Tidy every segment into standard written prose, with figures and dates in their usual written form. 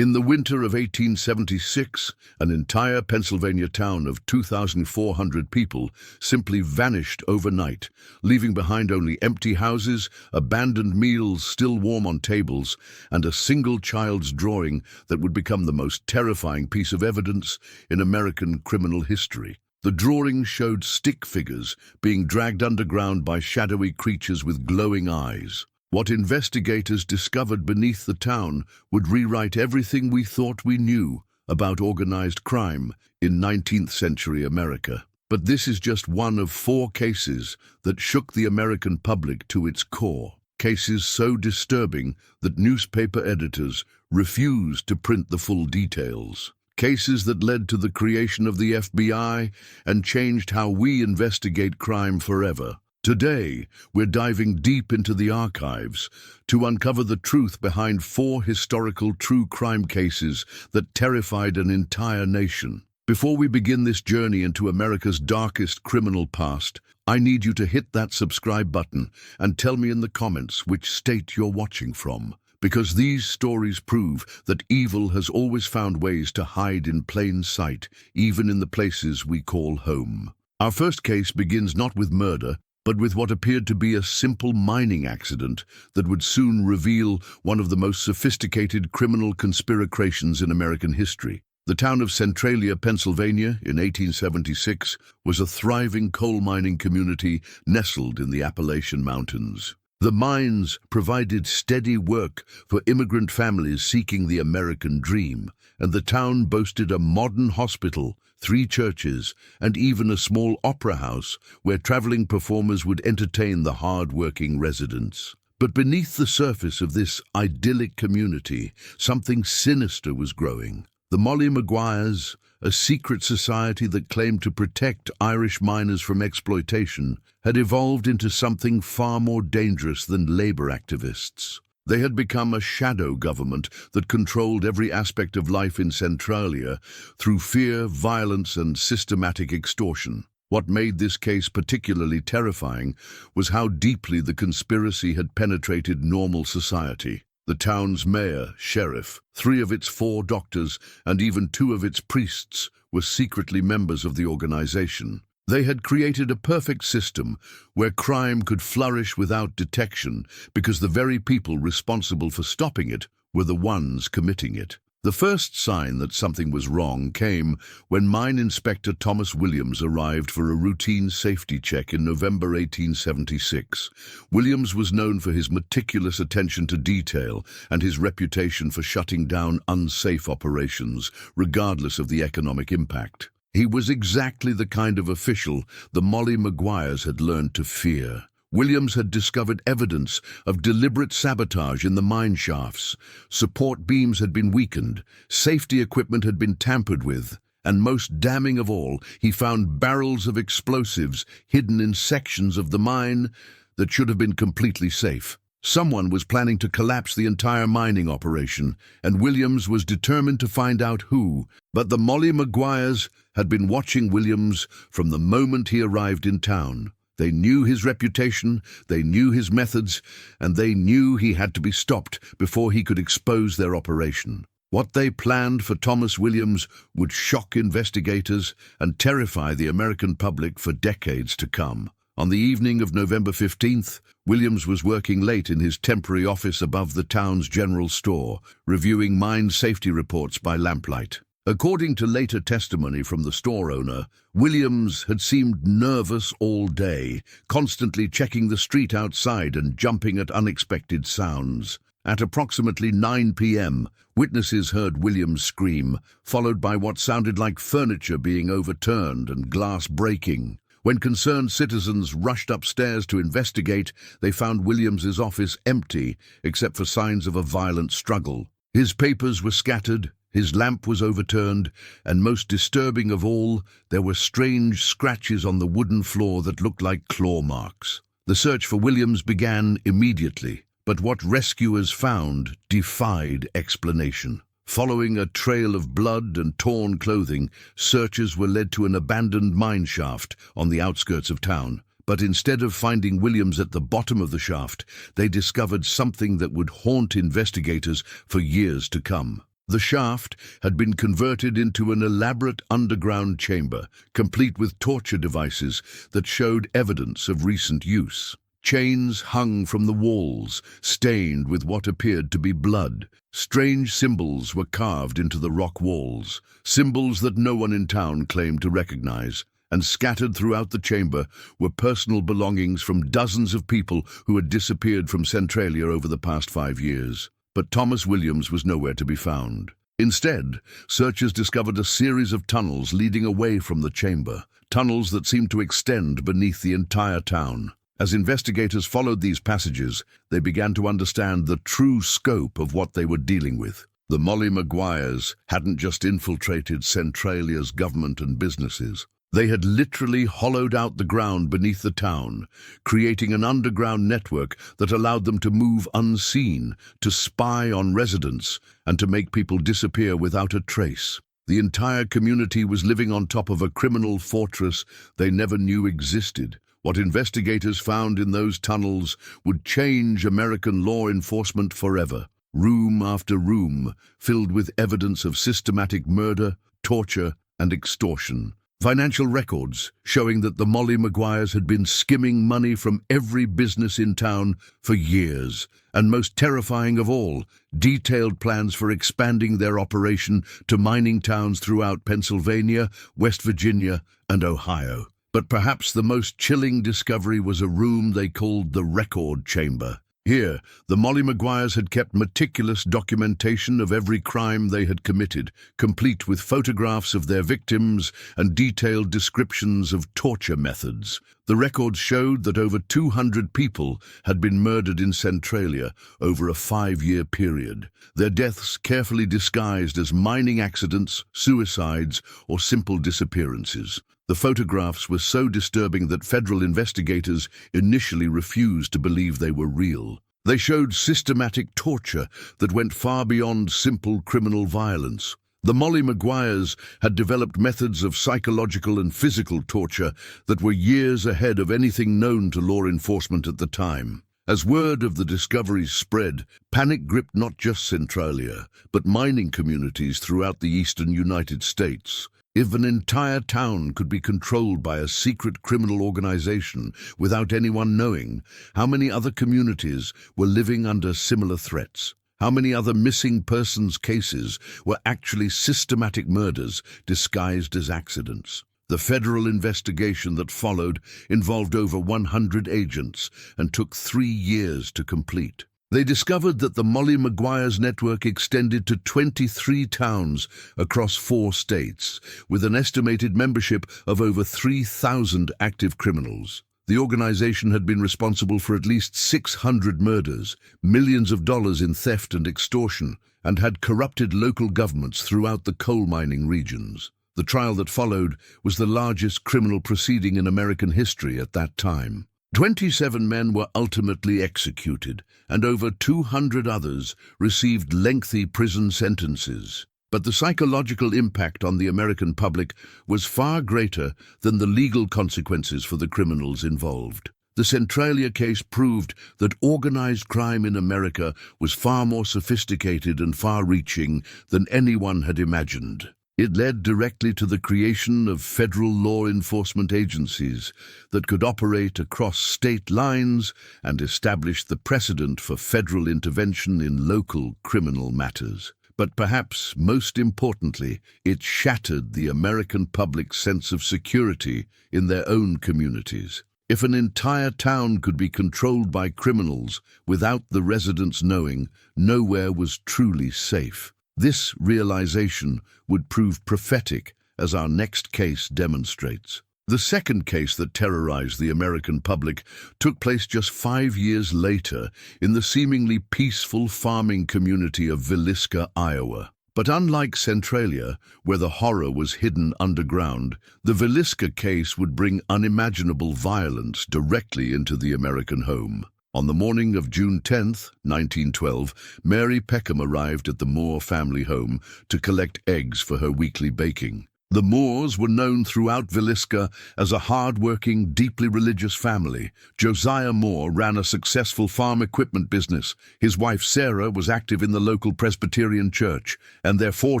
In the winter of 1876, an entire Pennsylvania town of 2,400 people simply vanished overnight, leaving behind only empty houses, abandoned meals still warm on tables, and a single child's drawing that would become the most terrifying piece of evidence in American criminal history. The drawing showed stick figures being dragged underground by shadowy creatures with glowing eyes. What investigators discovered beneath the town would rewrite everything we thought we knew about organized crime in 19th century America. But this is just one of 4 cases that shook the American public to its core. Cases so disturbing that newspaper editors refused to print the full details. Cases that led to the creation of the FBI and changed how we investigate crime forever. Today, we're diving deep into the archives to uncover the truth behind 4 historical true crime cases that terrified an entire nation. Before we begin this journey into America's darkest criminal past, I need you to hit that subscribe button and tell me in the comments which state you're watching from. Because these stories prove that evil has always found ways to hide in plain sight, even in the places we call home. Our first case begins not with murder, but with what appeared to be a simple mining accident that would soon reveal one of the most sophisticated criminal conspirations in American history. The town of Centralia, Pennsylvania, in 1876, was a thriving coal mining community nestled in the Appalachian Mountains. The mines provided steady work for immigrant families seeking the American dream, and the town boasted a modern hospital, 3 churches, and even a small opera house where traveling performers would entertain the hard-working residents. But beneath the surface of this idyllic community, something sinister was growing. The Molly Maguires, a secret society that claimed to protect Irish miners from exploitation, had evolved into something far more dangerous than labor activists. They had become a shadow government that controlled every aspect of life in Centralia through fear, violence, and systematic extortion. What made this case particularly terrifying was how deeply the conspiracy had penetrated normal society. The town's mayor, sheriff, 3 of its 4 doctors, and even 2 of its priests were secretly members of the organization. They had created a perfect system where crime could flourish without detection because the very people responsible for stopping it were the ones committing it. The first sign that something was wrong came when Mine Inspector Thomas Williams arrived for a routine safety check in November 1876. Williams was known for his meticulous attention to detail and his reputation for shutting down unsafe operations, regardless of the economic impact. He was exactly the kind of official the Molly Maguires had learned to fear. Williams had discovered evidence of deliberate sabotage in the mine shafts. Support beams had been weakened, safety equipment had been tampered with, and most damning of all, he found barrels of explosives hidden in sections of the mine that should have been completely safe. Someone was planning to collapse the entire mining operation, and Williams was determined to find out who. But the Molly Maguires had been watching Williams from the moment he arrived in town. They knew his reputation, they knew his methods, and they knew he had to be stopped before he could expose their operation. What they planned for Thomas Williams would shock investigators and terrify the American public for decades to come. On the evening of November 15th, Williams was working late in his temporary office above the town's general store, reviewing mine safety reports by lamplight. According to later testimony from the store owner, Williams had seemed nervous all day, constantly checking the street outside and jumping at unexpected sounds. At approximately 9 p.m., witnesses heard Williams scream, followed by what sounded like furniture being overturned and glass breaking. When concerned citizens rushed upstairs to investigate, they found Williams's office empty, except for signs of a violent struggle. His papers were scattered, his lamp was overturned, and most disturbing of all, there were strange scratches on the wooden floor that looked like claw marks. The search for Williams began immediately, but what rescuers found defied explanation. Following a trail of blood and torn clothing, searchers were led to an abandoned mine shaft on the outskirts of town. But instead of finding Williams at the bottom of the shaft, they discovered something that would haunt investigators for years to come. The shaft had been converted into an elaborate underground chamber, complete with torture devices that showed evidence of recent use. Chains hung from the walls, stained with what appeared to be blood. Strange symbols were carved into the rock walls, symbols that no one in town claimed to recognize. And scattered throughout the chamber were personal belongings from dozens of people who had disappeared from Centralia over the past 5 years. But Thomas Williams was nowhere to be found. Instead, searchers discovered a series of tunnels leading away from the chamber, tunnels that seemed to extend beneath the entire town. As investigators followed these passages, they began to understand the true scope of what they were dealing with. The Molly Maguires hadn't just infiltrated Centralia's government and businesses. They had literally hollowed out the ground beneath the town, creating an underground network that allowed them to move unseen, to spy on residents, and to make people disappear without a trace. The entire community was living on top of a criminal fortress they never knew existed. What investigators found in those tunnels would change American law enforcement forever. Room after room, filled with evidence of systematic murder, torture, and extortion. Financial records showing that the Molly Maguires had been skimming money from every business in town for years. And most terrifying of all, detailed plans for expanding their operation to mining towns throughout Pennsylvania, West Virginia, and Ohio. But perhaps the most chilling discovery was a room they called the Record Chamber. Here, the Molly Maguires had kept meticulous documentation of every crime they had committed, complete with photographs of their victims and detailed descriptions of torture methods. The records showed that over 200 people had been murdered in Centralia over a 5-year period, their deaths carefully disguised as mining accidents, suicides, or simple disappearances. The photographs were so disturbing that federal investigators initially refused to believe they were real. They showed systematic torture that went far beyond simple criminal violence. The Molly Maguires had developed methods of psychological and physical torture that were years ahead of anything known to law enforcement at the time. As word of the discoveries spread, panic gripped not just Centralia, but mining communities throughout the eastern United States. If an entire town could be controlled by a secret criminal organization without anyone knowing, how many other communities were living under similar threats? How many other missing persons cases were actually systematic murders disguised as accidents? The federal investigation that followed involved over 100 agents and took 3 years to complete. They discovered that the Molly Maguires network extended to 23 towns across 4 states, with an estimated membership of over 3,000 active criminals. The organization had been responsible for at least 600 murders, millions of dollars in theft and extortion, and had corrupted local governments throughout the coal mining regions. The trial that followed was the largest criminal proceeding in American history at that time. 27 men were ultimately executed, and over 200 others received lengthy prison sentences. But the psychological impact on the American public was far greater than the legal consequences for the criminals involved. The Centralia case proved that organized crime in America was far more sophisticated and far-reaching than anyone had imagined. It led directly to the creation of federal law enforcement agencies that could operate across state lines and establish the precedent for federal intervention in local criminal matters. But perhaps most importantly, it shattered the American public's sense of security in their own communities. If an entire town could be controlled by criminals without the residents knowing, nowhere was truly safe. This realization would prove prophetic, as our next case demonstrates. The second case that terrorized the American public took place just 5 years later in the seemingly peaceful farming community of Villisca, Iowa. But unlike Centralia, where the horror was hidden underground, the Villisca case would bring unimaginable violence directly into the American home. On the morning of June 10, 1912, Mary Peckham arrived at the Moore family home to collect eggs for her weekly baking. The Moores were known throughout Villisca as a hard-working, deeply religious family. Josiah Moore ran a successful farm equipment business. His wife Sarah was active in the local Presbyterian church, and their 4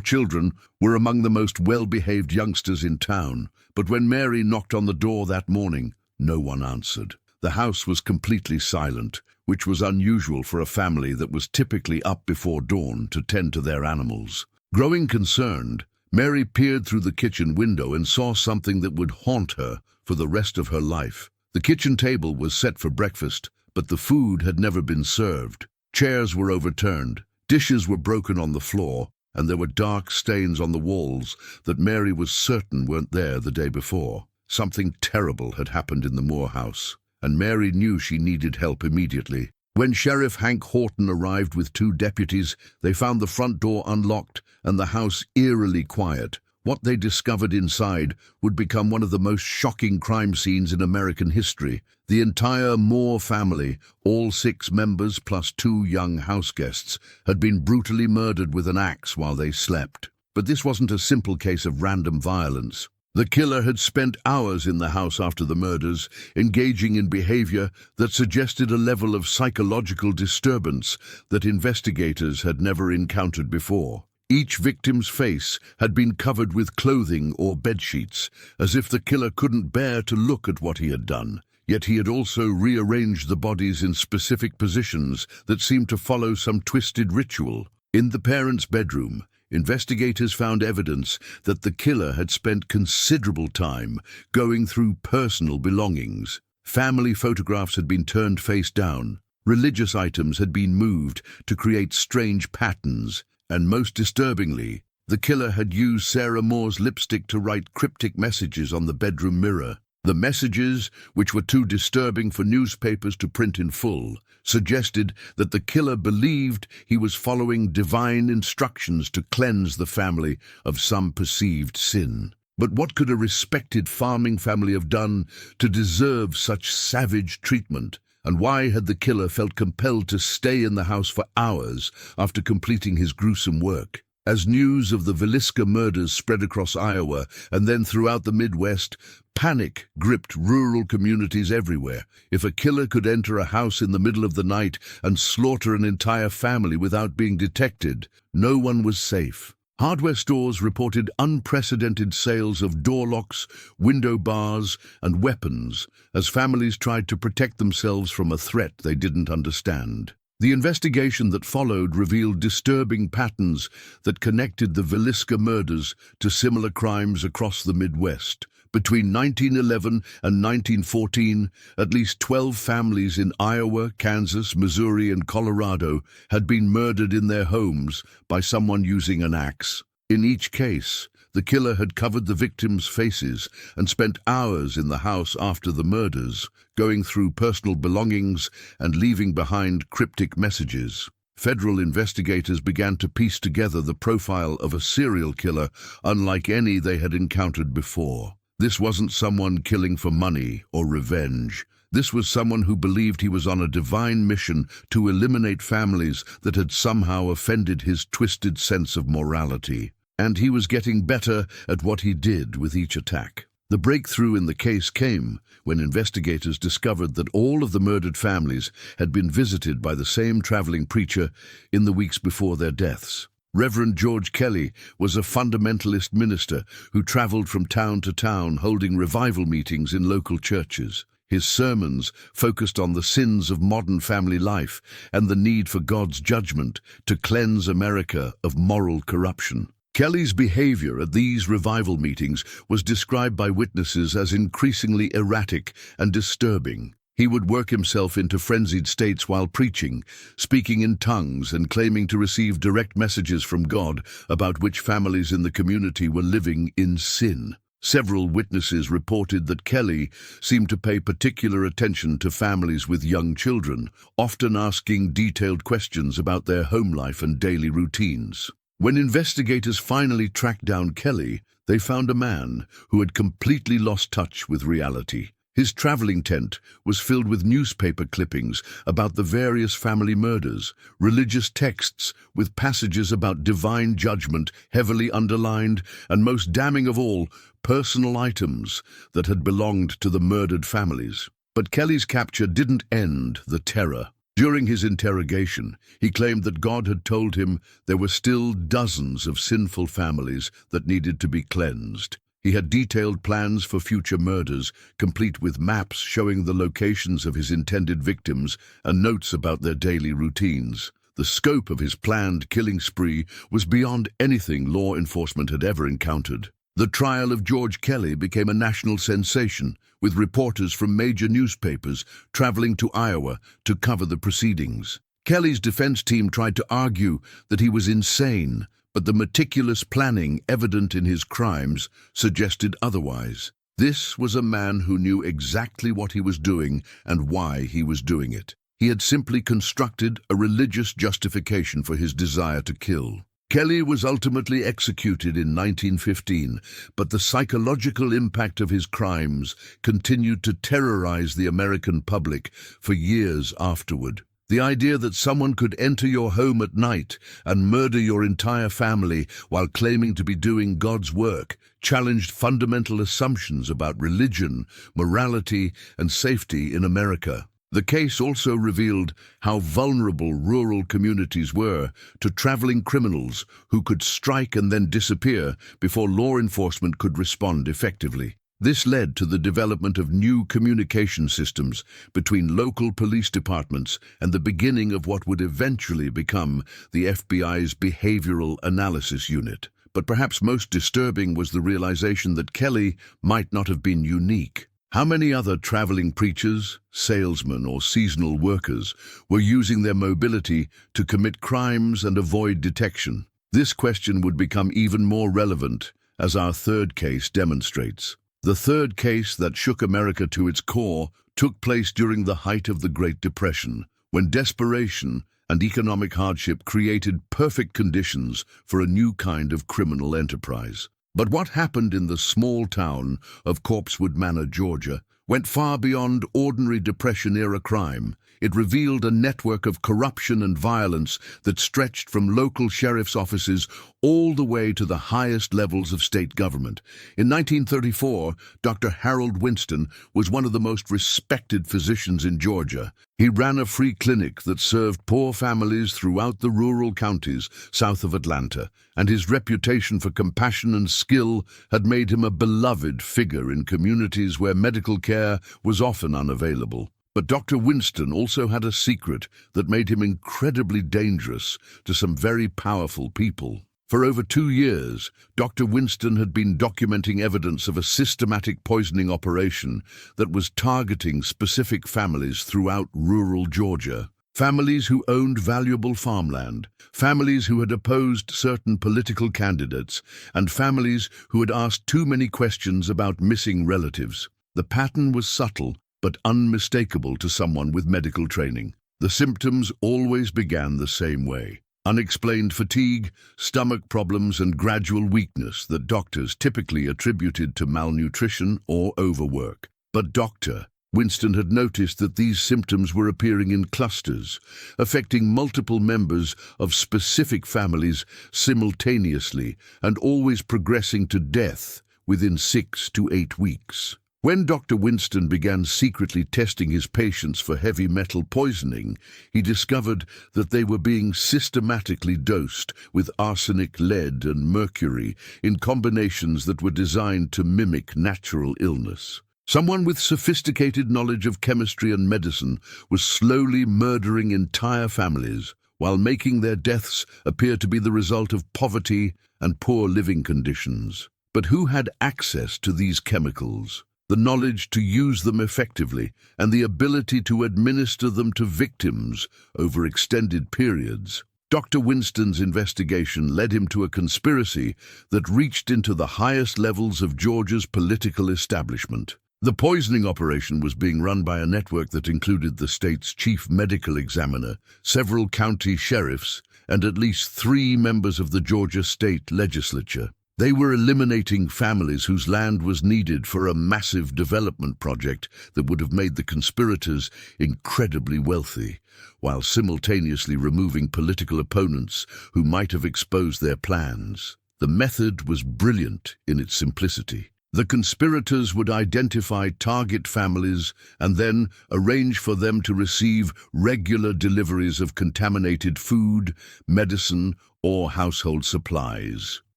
children were among the most well-behaved youngsters in town. But when Mary knocked on the door that morning, no one answered. The house was completely silent, which was unusual for a family that was typically up before dawn to tend to their animals. Growing concerned, Mary peered through the kitchen window and saw something that would haunt her for the rest of her life. The kitchen table was set for breakfast, but the food had never been served. Chairs were overturned, dishes were broken on the floor, and there were dark stains on the walls that Mary was certain weren't there the day before. Something terrible had happened in the Moore house, and Mary knew she needed help immediately. When Sheriff Hank Horton arrived with 2 deputies, they found the front door unlocked and the house eerily quiet. What they discovered inside would become one of the most shocking crime scenes in American history. The entire Moore family, all 6 members plus 2 young house guests, had been brutally murdered with an axe while they slept. But this wasn't a simple case of random violence. The killer had spent hours in the house after the murders, engaging in behavior that suggested a level of psychological disturbance that investigators had never encountered before. Each victim's face had been covered with clothing or bedsheets, as if the killer couldn't bear to look at what he had done. Yet he had also rearranged the bodies in specific positions that seemed to follow some twisted ritual. In the parents' bedroom, investigators found evidence that the killer had spent considerable time going through personal belongings. Family photographs had been turned face down, religious items had been moved to create strange patterns, and most disturbingly, the killer had used Sarah Moore's lipstick to write cryptic messages on the bedroom mirror. The messages, which were too disturbing for newspapers to print in full, suggested that the killer believed he was following divine instructions to cleanse the family of some perceived sin. But what could a respected farming family have done to deserve such savage treatment? And why had the killer felt compelled to stay in the house for hours after completing his gruesome work? As news of the Villisca murders spread across Iowa and then throughout the Midwest, panic gripped rural communities everywhere. If a killer could enter a house in the middle of the night and slaughter an entire family without being detected, no one was safe. Hardware stores reported unprecedented sales of door locks, window bars, and weapons as families tried to protect themselves from a threat they didn't understand. The investigation that followed revealed disturbing patterns that connected the Villisca murders to similar crimes across the Midwest. Between 1911 and 1914, at least 12 families in Iowa, Kansas, Missouri, and Colorado had been murdered in their homes by someone using an axe. In each case, the killer had covered the victims' faces and spent hours in the house after the murders, going through personal belongings and leaving behind cryptic messages. Federal investigators began to piece together the profile of a serial killer unlike any they had encountered before. This wasn't someone killing for money or revenge. This was someone who believed he was on a divine mission to eliminate families that had somehow offended his twisted sense of morality. And he was getting better at what he did with each attack. The breakthrough in the case came when investigators discovered that all of the murdered families had been visited by the same traveling preacher in the weeks before their deaths. Reverend George Kelly was a fundamentalist minister who traveled from town to town holding revival meetings in local churches. His sermons focused on the sins of modern family life and the need for God's judgment to cleanse America of moral corruption. Kelly's behavior at these revival meetings was described by witnesses as increasingly erratic and disturbing. He would work himself into frenzied states while preaching, speaking in tongues and claiming to receive direct messages from God about which families in the community were living in sin. Several witnesses reported that Kelly seemed to pay particular attention to families with young children, often asking detailed questions about their home life and daily routines. When investigators finally tracked down Kelly, they found a man who had completely lost touch with reality. His traveling tent was filled with newspaper clippings about the various family murders, religious texts with passages about divine judgment heavily underlined, and most damning of all, personal items that had belonged to the murdered families. But Kelly's capture didn't end the terror. During his interrogation, he claimed that God had told him there were still dozens of sinful families that needed to be cleansed. He had detailed plans for future murders, complete with maps showing the locations of his intended victims and notes about their daily routines. The scope of his planned killing spree was beyond anything law enforcement had ever encountered. The trial of George Kelly became a national sensation, with reporters from major newspapers traveling to Iowa to cover the proceedings. Kelly's defense team tried to argue that he was insane, but the meticulous planning evident in his crimes suggested otherwise. This was a man who knew exactly what he was doing and why he was doing it. He had simply constructed a religious justification for his desire to kill. Kelly was ultimately executed in 1915, but the psychological impact of his crimes continued to terrorize the American public for years afterward. The idea that someone could enter your home at night and murder your entire family while claiming to be doing God's work challenged fundamental assumptions about religion, morality, and safety in America. The case also revealed how vulnerable rural communities were to traveling criminals who could strike and then disappear before law enforcement could respond effectively. This led to the development of new communication systems between local police departments and the beginning of what would eventually become the FBI's Behavioral Analysis Unit. But perhaps most disturbing was the realization that Kelly might not have been unique. How many other traveling preachers, salesmen, or seasonal workers were using their mobility to commit crimes and avoid detection? This question would become even more relevant as our third case demonstrates. The third case that shook America to its core took place during the height of the Great Depression, when desperation and economic hardship created perfect conditions for a new kind of criminal enterprise. But what happened in the small town of Corpsewood Manor, Georgia, went far beyond ordinary Depression-era crime. It revealed a network of corruption and violence that stretched from local sheriff's offices all the way to the highest levels of state government. In 1934, Dr. Harold Winston was one of the most respected physicians in Georgia. He ran a free clinic that served poor families throughout the rural counties south of Atlanta, and his reputation for compassion and skill had made him a beloved figure in communities where medical care was often unavailable. But Dr. Winston also had a secret that made him incredibly dangerous to some very powerful people. For over 2 years, Dr. Winston had been documenting evidence of a systematic poisoning operation that was targeting specific families throughout rural Georgia. Families who owned valuable farmland, families who had opposed certain political candidates, and families who had asked too many questions about missing relatives. The pattern was subtle, but unmistakable to someone with medical training. The symptoms always began the same way: unexplained fatigue, stomach problems, and gradual weakness that doctors typically attributed to malnutrition or overwork. But Dr. Winston had noticed that these symptoms were appearing in clusters, affecting multiple members of specific families simultaneously and always progressing to death within 6 to 8 weeks. When Dr. Winston began secretly testing his patients for heavy metal poisoning, he discovered that they were being systematically dosed with arsenic, lead, and mercury in combinations that were designed to mimic natural illness. Someone with sophisticated knowledge of chemistry and medicine was slowly murdering entire families while making their deaths appear to be the result of poverty and poor living conditions. But who had access to these chemicals? The knowledge to use them effectively, and the ability to administer them to victims over extended periods. Dr. Winston's investigation led him to a conspiracy that reached into the highest levels of Georgia's political establishment. The poisoning operation was being run by a network that included the state's chief medical examiner, several county sheriffs, and at least 3 members of the Georgia state legislature. They were eliminating families whose land was needed for a massive development project that would have made the conspirators incredibly wealthy, while simultaneously removing political opponents who might have exposed their plans. The method was brilliant in its simplicity. The conspirators would identify target families and then arrange for them to receive regular deliveries of contaminated food, medicine, or household supplies.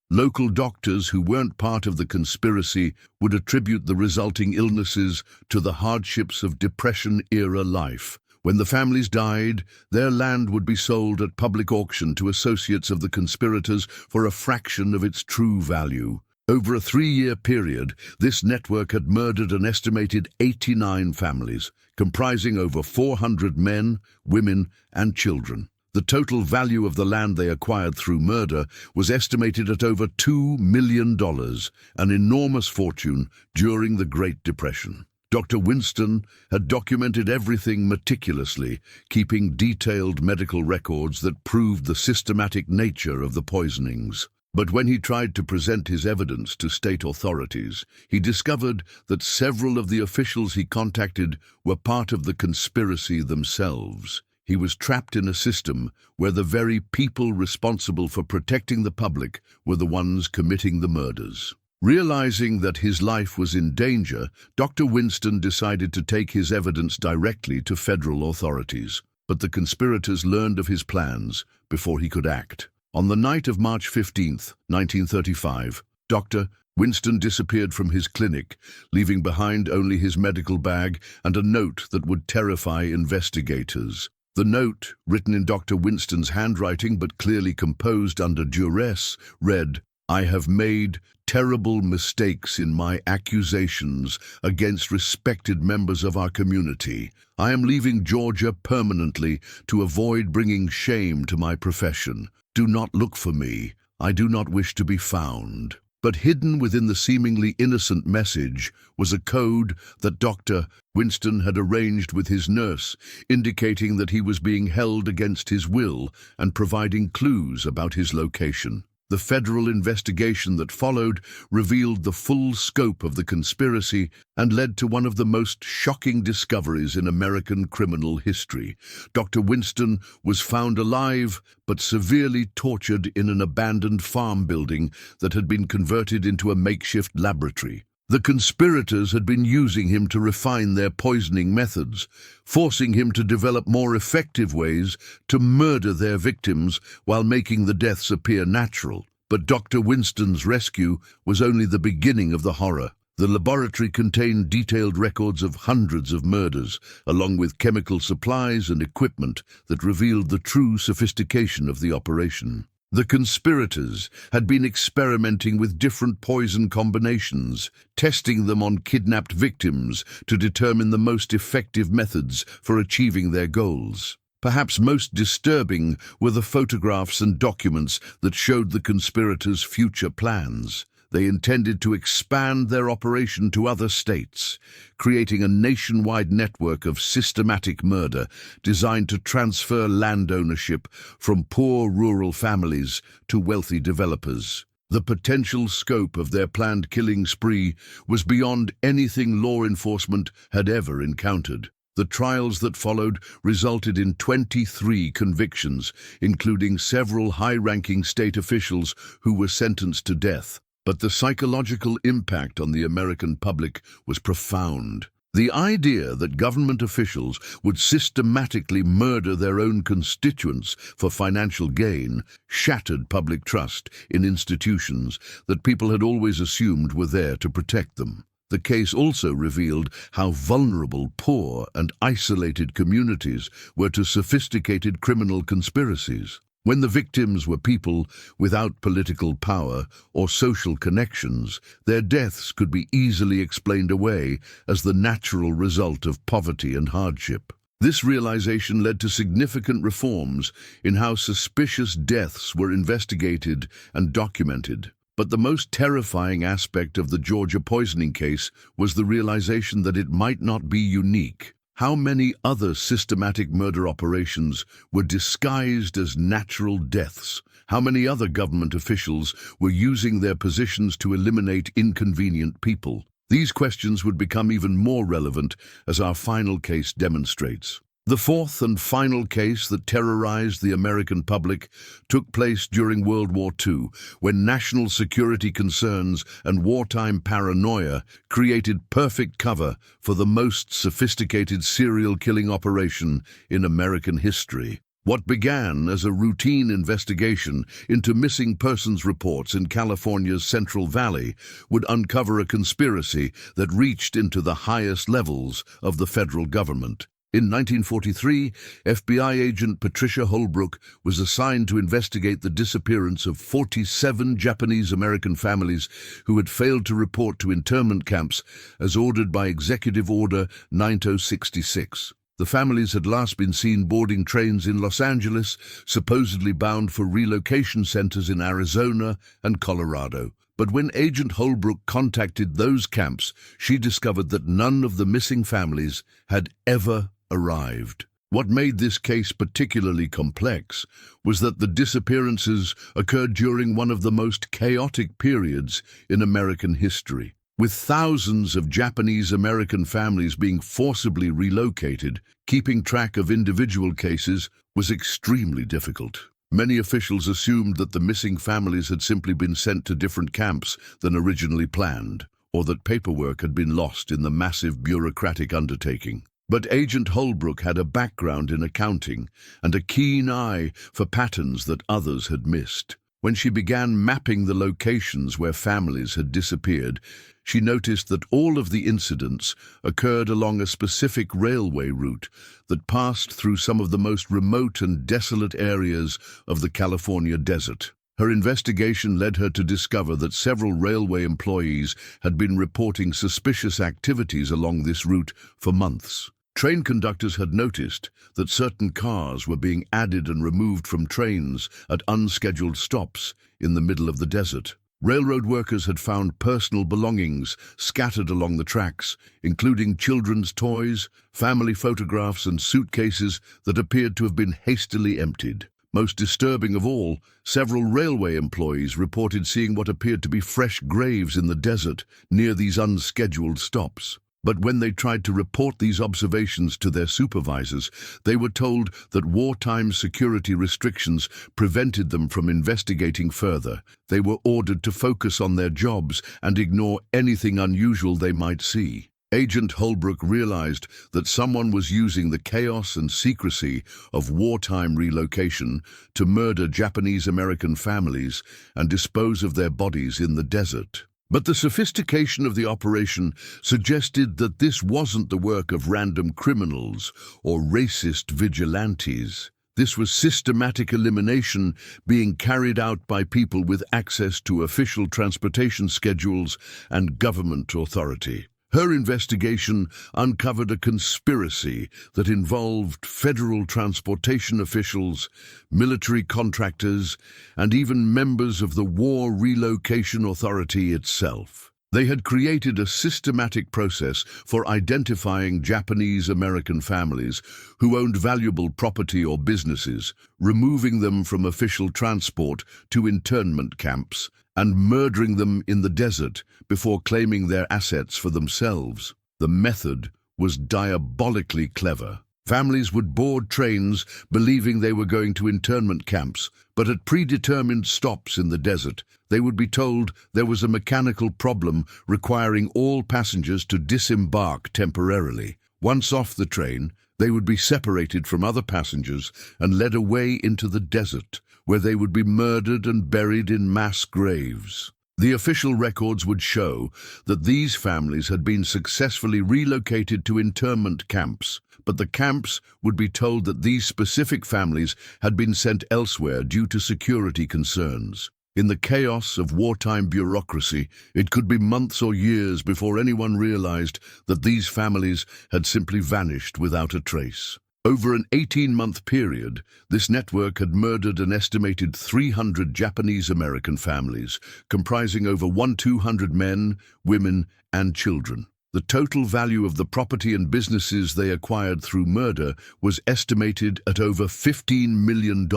Local doctors who weren't part of the conspiracy would attribute the resulting illnesses to the hardships of Depression-era life. When the families died, their land would be sold at public auction to associates of the conspirators for a fraction of its true value. Over a 3-year period, this network had murdered an estimated 89 families, comprising over 400 men, women, and children. The total value of the land they acquired through murder was estimated at over $2 million, an enormous fortune during the Great Depression. Dr. Winston had documented everything meticulously, keeping detailed medical records that proved the systematic nature of the poisonings. But when he tried to present his evidence to state authorities, he discovered that several of the officials he contacted were part of the conspiracy themselves. He was trapped in a system where the very people responsible for protecting the public were the ones committing the murders. Realizing that his life was in danger, Dr. Winston decided to take his evidence directly to federal authorities. But the conspirators learned of his plans before he could act. On the night of March 15, 1935, Dr. Winston disappeared from his clinic, leaving behind only his medical bag and a note that would terrify investigators. The note, written in Dr. Winston's handwriting but clearly composed under duress, read, "I have made terrible mistakes in my accusations against respected members of our community. I am leaving Georgia permanently to avoid bringing shame to my profession. Do not look for me. I do not wish to be found." But hidden within the seemingly innocent message was a code that Dr. Winston had arranged with his nurse, indicating that he was being held against his will and providing clues about his location. The federal investigation that followed revealed the full scope of the conspiracy and led to one of the most shocking discoveries in American criminal history. Dr. Winston was found alive but severely tortured in an abandoned farm building that had been converted into a makeshift laboratory. The conspirators had been using him to refine their poisoning methods, forcing him to develop more effective ways to murder their victims while making the deaths appear natural. But Dr. Winston's rescue was only the beginning of the horror. The laboratory contained detailed records of hundreds of murders, along with chemical supplies and equipment that revealed the true sophistication of the operation. The conspirators had been experimenting with different poison combinations, testing them on kidnapped victims to determine the most effective methods for achieving their goals. Perhaps most disturbing were the photographs and documents that showed the conspirators' future plans. They intended to expand their operation to other states, creating a nationwide network of systematic murder designed to transfer land ownership from poor rural families to wealthy developers. The potential scope of their planned killing spree was beyond anything law enforcement had ever encountered. The trials that followed resulted in 23 convictions, including several high-ranking state officials who were sentenced to death. But the psychological impact on the American public was profound. The idea that government officials would systematically murder their own constituents for financial gain shattered public trust in institutions that people had always assumed were there to protect them. The case also revealed how vulnerable poor and isolated communities were to sophisticated criminal conspiracies. When the victims were people without political power or social connections, their deaths could be easily explained away as the natural result of poverty and hardship. This realization led to significant reforms in how suspicious deaths were investigated and documented. But the most terrifying aspect of the Georgia poisoning case was the realization that it might not be unique. How many other systematic murder operations were disguised as natural deaths How many other government officials were using their positions to eliminate inconvenient people? These questions would become even more relevant as our final case demonstrates. The fourth and final case that terrorized the American public took place during World War II, when national security concerns and wartime paranoia created perfect cover for the most sophisticated serial killing operation in American history. What began as a routine investigation into missing persons reports in California's Central Valley would uncover a conspiracy that reached into the highest levels of the federal government. In 1943, FBI agent Patricia Holbrook was assigned to investigate the disappearance of 47 Japanese-American families who had failed to report to internment camps as ordered by Executive Order 9066. The families had last been seen boarding trains in Los Angeles, supposedly bound for relocation centers in Arizona and Colorado. But when Agent Holbrook contacted those camps, she discovered that none of the missing families had ever arrived. What made this case particularly complex was that the disappearances occurred during one of the most chaotic periods in American history. With thousands of Japanese-American families being forcibly relocated, keeping track of individual cases was extremely difficult. Many officials assumed that the missing families had simply been sent to different camps than originally planned, or that paperwork had been lost in the massive bureaucratic undertaking. But Agent Holbrook had a background in accounting and a keen eye for patterns that others had missed. When she began mapping the locations where families had disappeared, she noticed that all of the incidents occurred along a specific railway route that passed through some of the most remote and desolate areas of the California desert. Her investigation led her to discover that several railway employees had been reporting suspicious activities along this route for months. Train conductors had noticed that certain cars were being added and removed from trains at unscheduled stops in the middle of the desert. Railroad workers had found personal belongings scattered along the tracks, including children's toys, family photographs, and suitcases that appeared to have been hastily emptied. Most disturbing of all, several railway employees reported seeing what appeared to be fresh graves in the desert near these unscheduled stops. But when they tried to report these observations to their supervisors, they were told that wartime security restrictions prevented them from investigating further. They were ordered to focus on their jobs and ignore anything unusual they might see. Agent Holbrook realized that someone was using the chaos and secrecy of wartime relocation to murder Japanese-American families and dispose of their bodies in the desert. But the sophistication of the operation suggested that this wasn't the work of random criminals or racist vigilantes. This was systematic elimination being carried out by people with access to official transportation schedules and government authority. Her investigation uncovered a conspiracy that involved federal transportation officials, military contractors, and even members of the War Relocation Authority itself. They had created a systematic process for identifying Japanese-American families who owned valuable property or businesses, removing them from official transport to internment camps, and murdering them in the desert before claiming their assets for themselves. The method was diabolically clever. Families would board trains believing they were going to internment camps, but at predetermined stops in the desert, they would be told there was a mechanical problem requiring all passengers to disembark temporarily. Once off the train, they would be separated from other passengers and led away into the desert, where they would be murdered and buried in mass graves. The official records would show that these families had been successfully relocated to internment camps, but the camps would be told that these specific families had been sent elsewhere due to security concerns. In the chaos of wartime bureaucracy, it could be months or years before anyone realized that these families had simply vanished without a trace. Over an 18-month period, this network had murdered an estimated 300 Japanese-American families, comprising over 1,200 men, women, and children. The total value of the property and businesses they acquired through murder was estimated at over $15 million,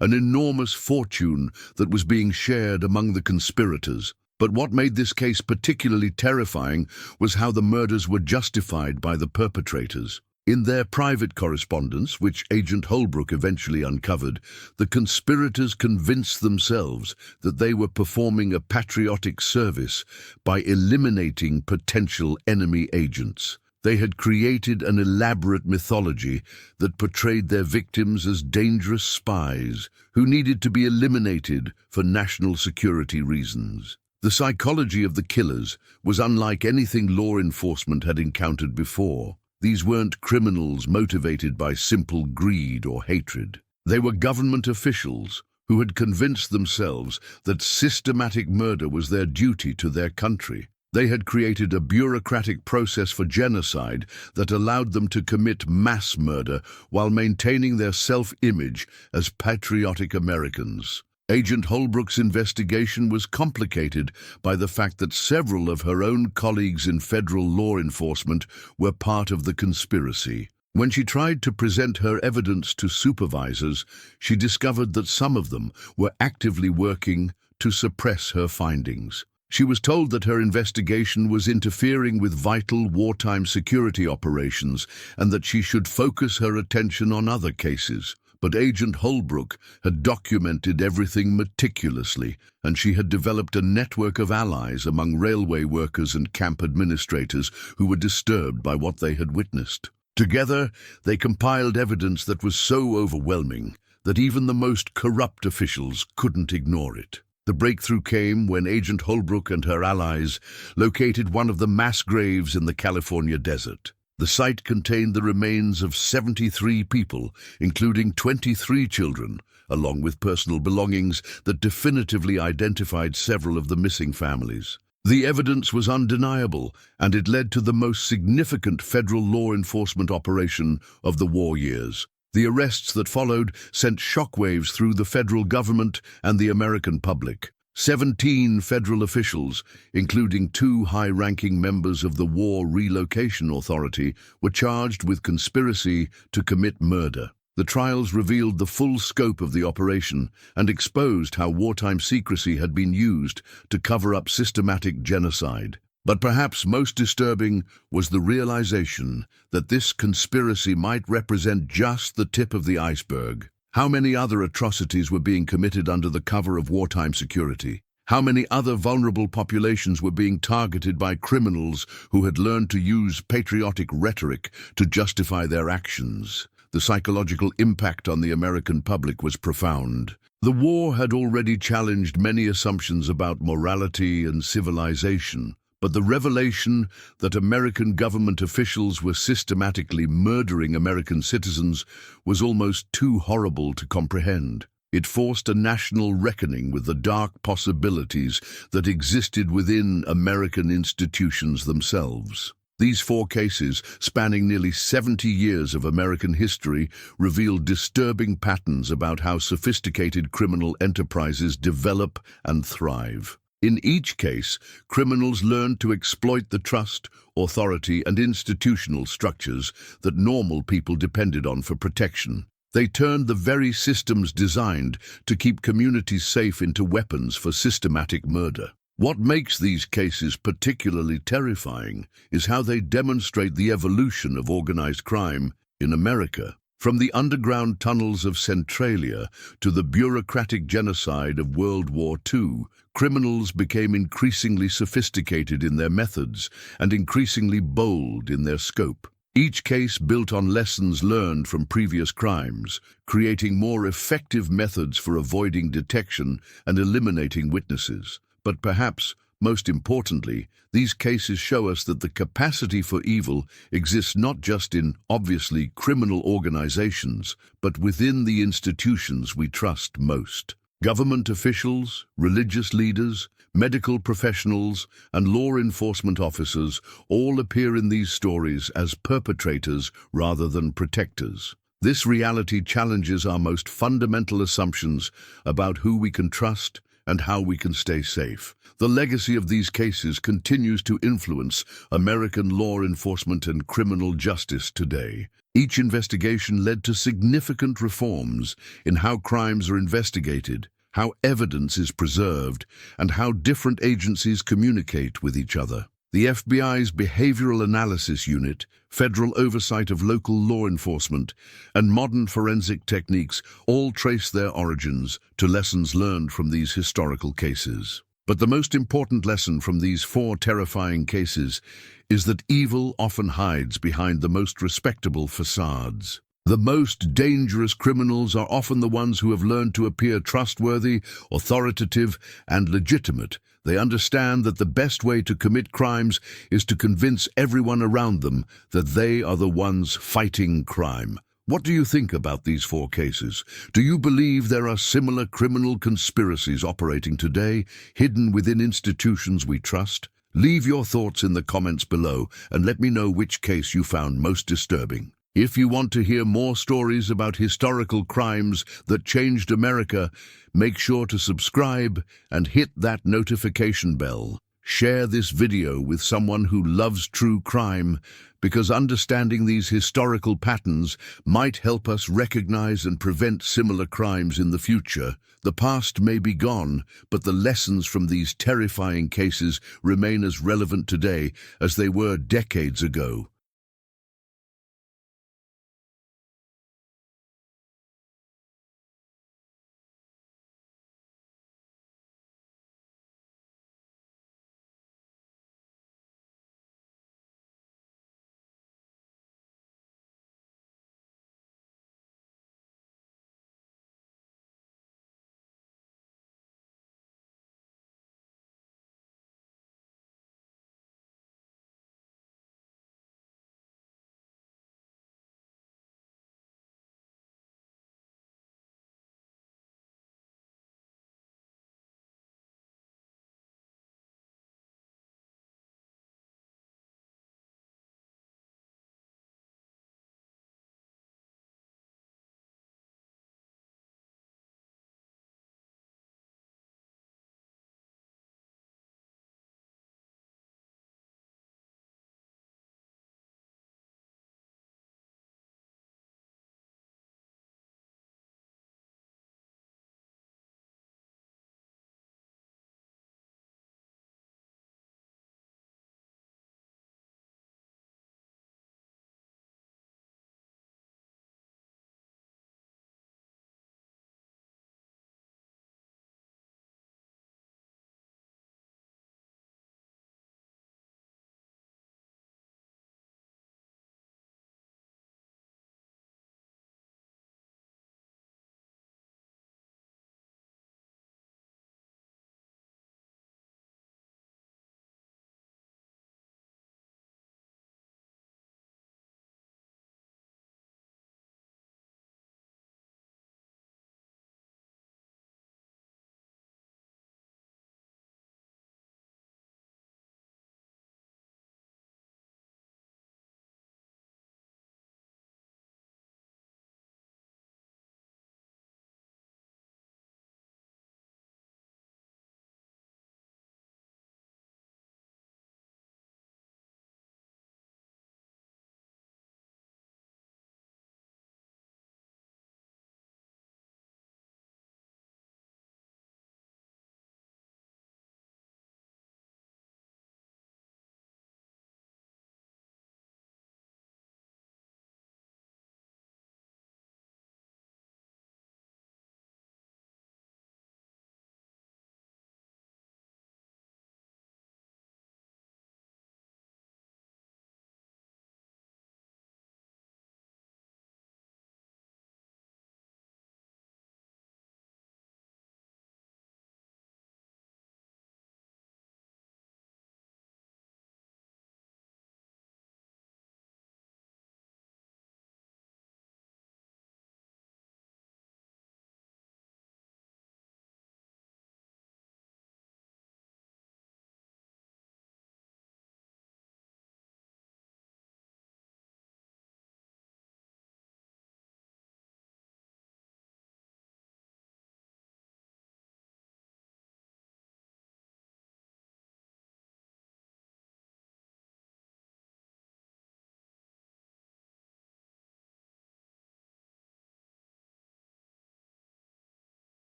an enormous fortune that was being shared among the conspirators. But what made this case particularly terrifying was how the murders were justified by the perpetrators. In their private correspondence, which Agent Holbrook eventually uncovered, the conspirators convinced themselves that they were performing a patriotic service by eliminating potential enemy agents. They had created an elaborate mythology that portrayed their victims as dangerous spies who needed to be eliminated for national security reasons. The psychology of the killers was unlike anything law enforcement had encountered before. These weren't criminals motivated by simple greed or hatred. They were government officials who had convinced themselves that systematic murder was their duty to their country. They had created a bureaucratic process for genocide that allowed them to commit mass murder while maintaining their self-image as patriotic Americans. Agent Holbrook's investigation was complicated by the fact that several of her own colleagues in federal law enforcement were part of the conspiracy. When she tried to present her evidence to supervisors, she discovered that some of them were actively working to suppress her findings. She was told that her investigation was interfering with vital wartime security operations and that she should focus her attention on other cases. But Agent Holbrook had documented everything meticulously, and she had developed a network of allies among railway workers and camp administrators who were disturbed by what they had witnessed. Together, they compiled evidence that was so overwhelming that even the most corrupt officials couldn't ignore it. The breakthrough came when Agent Holbrook and her allies located one of the mass graves in the California desert. The site contained the remains of 73 people, including 23 children, along with personal belongings that definitively identified several of the missing families. The evidence was undeniable, and it led to the most significant federal law enforcement operation of the war years. The arrests that followed sent shockwaves through the federal government and the American public. 17 federal officials, including 2 high-ranking members of the War Relocation Authority, were charged with conspiracy to commit murder. The trials revealed the full scope of the operation and exposed how wartime secrecy had been used to cover up systematic genocide. But perhaps most disturbing was the realization that this conspiracy might represent just the tip of the iceberg. How many other atrocities were being committed under the cover of wartime security? How many other vulnerable populations were being targeted by criminals who had learned to use patriotic rhetoric to justify their actions? The psychological impact on the American public was profound. The war had already challenged many assumptions about morality and civilization, but the revelation that American government officials were systematically murdering American citizens was almost too horrible to comprehend. It forced a national reckoning with the dark possibilities that existed within American institutions themselves. These 4 cases, spanning nearly 70 years of American history, revealed disturbing patterns about how sophisticated criminal enterprises develop and thrive. In each case, criminals learned to exploit the trust, authority, and institutional structures that normal people depended on for protection. They turned the very systems designed to keep communities safe into weapons for systematic murder. What makes these cases particularly terrifying is how they demonstrate the evolution of organized crime in America. From the underground tunnels of Centralia to the bureaucratic genocide of World War II, criminals became increasingly sophisticated in their methods and increasingly bold in their scope. Each case built on lessons learned from previous crimes, creating more effective methods for avoiding detection and eliminating witnesses. But perhaps, most importantly, these cases show us that the capacity for evil exists not just in, obviously, criminal organizations, but within the institutions we trust most. Government officials, religious leaders, medical professionals, and law enforcement officers all appear in these stories as perpetrators rather than protectors. This reality challenges our most fundamental assumptions about who we can trust and how we can stay safe. The legacy of these cases continues to influence American law enforcement and criminal justice today. Each investigation led to significant reforms in how crimes are investigated, how evidence is preserved, and how different agencies communicate with each other. The FBI's Behavioral Analysis Unit, federal oversight of local law enforcement, and modern forensic techniques all trace their origins to lessons learned from these historical cases. But the most important lesson from these 4 terrifying cases is that evil often hides behind the most respectable facades. The most dangerous criminals are often the ones who have learned to appear trustworthy, authoritative, and legitimate. They understand that the best way to commit crimes is to convince everyone around them that they are the ones fighting crime. What do you think about these 4 cases? Do you believe there are similar criminal conspiracies operating today, hidden within institutions we trust? Leave your thoughts in the comments below and let me know which case you found most disturbing. If you want to hear more stories about historical crimes that changed America, make sure to subscribe and hit that notification bell. Share this video with someone who loves true crime, because understanding these historical patterns might help us recognize and prevent similar crimes in the future. The past may be gone, but the lessons from these terrifying cases remain as relevant today as they were decades ago.